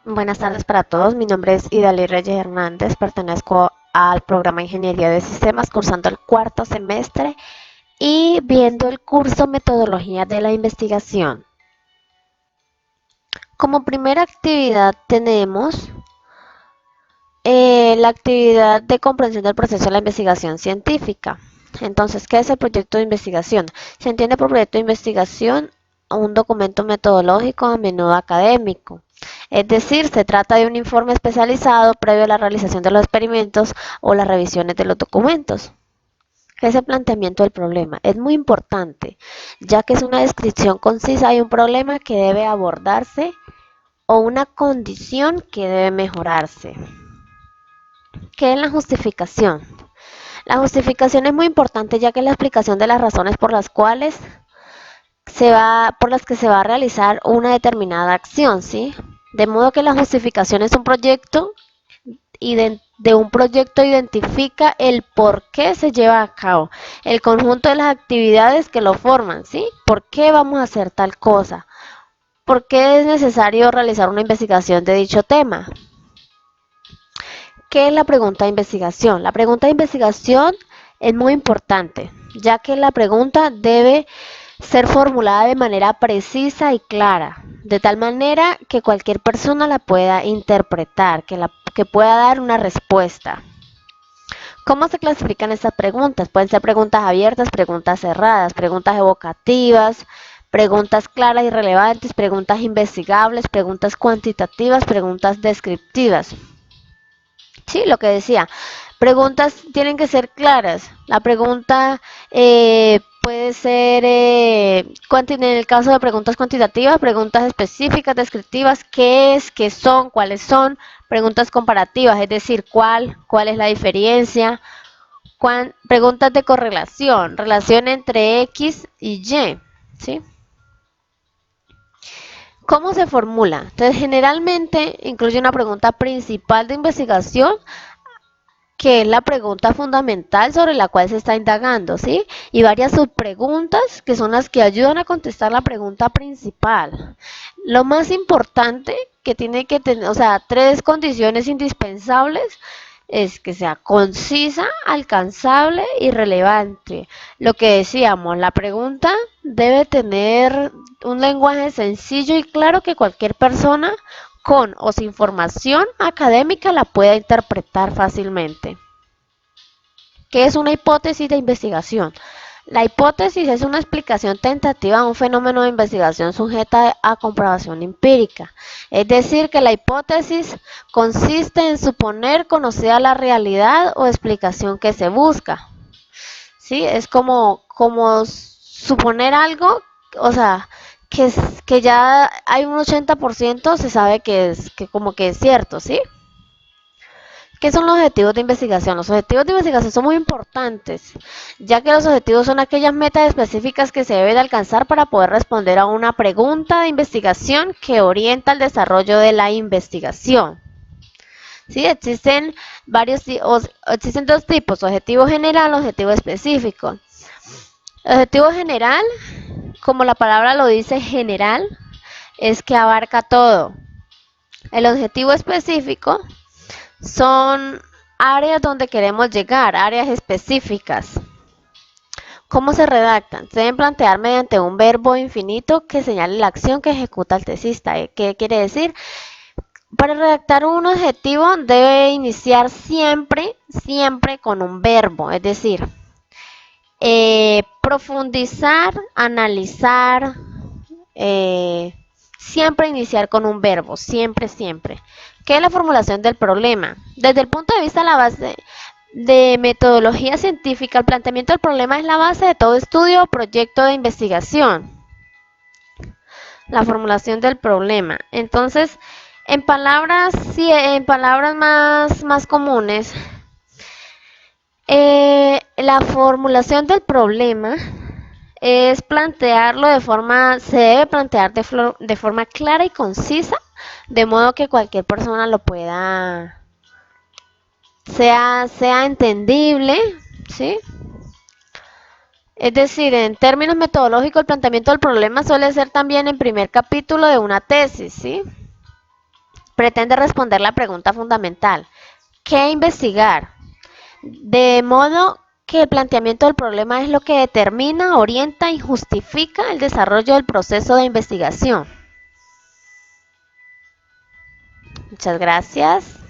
Buenas tardes para todos. Mi nombre es Idalí Reyes Hernández. Pertenezco al programa Ingeniería de Sistemas, cursando el cuarto semestre y viendo el curso Metodología de la Investigación. Como primera actividad tenemos la actividad de comprensión del proceso de la investigación científica. Entonces, ¿qué es el proyecto de investigación? Se entiende por proyecto de investigación un documento metodológico, a menudo académico. Es decir, se trata de un informe especializado previo a la realización de los experimentos o las revisiones de los documentos. ¿Qué es el planteamiento del problema? Es muy importante, ya que es una descripción concisa de un problema que debe abordarse o una condición que debe mejorarse. ¿Qué es la justificación? La justificación es muy importante, ya que es la explicación de las razones por las cuales por las que se va a realizar una determinada acción, ¿sí? De modo que la justificación es un proyecto y de un proyecto identifica el por qué se lleva a cabo, el conjunto de las actividades que lo forman, ¿sí? ¿Por qué vamos a hacer tal cosa? ¿Por qué es necesario realizar una investigación de dicho tema? ¿Qué es la pregunta de investigación? La pregunta de investigación es muy importante, ya que la pregunta debe ser formulada de manera precisa y clara, de tal manera que cualquier persona la pueda interpretar, que pueda dar una respuesta. ¿Cómo se clasifican estas preguntas? Pueden ser preguntas abiertas, preguntas cerradas, preguntas evocativas, preguntas claras y relevantes, preguntas investigables, preguntas cuantitativas, preguntas descriptivas. Sí, lo que decía. Preguntas tienen que ser claras. La pregunta puede ser, en el caso de preguntas cuantitativas, preguntas específicas, descriptivas, qué es, qué son, cuáles son, preguntas comparativas, es decir, cuál es la diferencia, preguntas de correlación, relación entre X y Y, ¿sí? ¿Cómo se formula? Entonces, generalmente incluye una pregunta principal de investigación, que es la pregunta fundamental sobre la cual se está indagando, ¿sí? Y varias subpreguntas que son las que ayudan a contestar la pregunta principal. Lo más importante que tiene que tener, o sea, tres condiciones indispensables es que sea concisa, alcanzable y relevante. Lo que decíamos, la pregunta debe tener un lenguaje sencillo y claro que cualquier persona con o sin formación académica la pueda interpretar fácilmente. ¿Qué es una hipótesis de investigación? La hipótesis es una explicación tentativa de un fenómeno de investigación sujeta a comprobación empírica. Es decir, que la hipótesis consiste en suponer conocida la realidad o explicación que se busca. ¿Sí? Es como suponer algo, o sea, que ya hay un 80% se sabe que como que es cierto, ¿sí? ¿Qué son los objetivos de investigación? Los objetivos de investigación son muy importantes, ya que los objetivos son aquellas metas específicas que se deben alcanzar para poder responder a una pregunta de investigación que orienta el desarrollo de la investigación. ¿Sí? Existen dos tipos, objetivo general, objetivo específico. El objetivo general, como la palabra lo dice, general, es que abarca todo. El objetivo específico son áreas donde queremos llegar, áreas específicas. ¿Cómo se redactan? Se deben plantear mediante un verbo infinito que señale la acción que ejecuta el tesista. ¿Qué quiere decir? Para redactar un objetivo debe iniciar siempre con un verbo, es decir, profundizar, analizar, siempre iniciar con un verbo, siempre. ¿Qué es la formulación del problema? Desde el punto de vista de la base de metodología científica, el planteamiento del problema es la base de todo estudio o proyecto de investigación. La formulación del problema. Entonces, en palabras más comunes, la formulación del problema es plantearlo se debe plantear de forma clara y concisa, de modo que cualquier persona lo pueda, sea entendible, ¿sí? Es decir, en términos metodológicos, el planteamiento del problema suele ser también el primer capítulo de una tesis, ¿sí? pretende responder la pregunta fundamental: ¿qué investigar? De modo que el planteamiento del problema es lo que determina, orienta y justifica el desarrollo del proceso de investigación. Muchas gracias.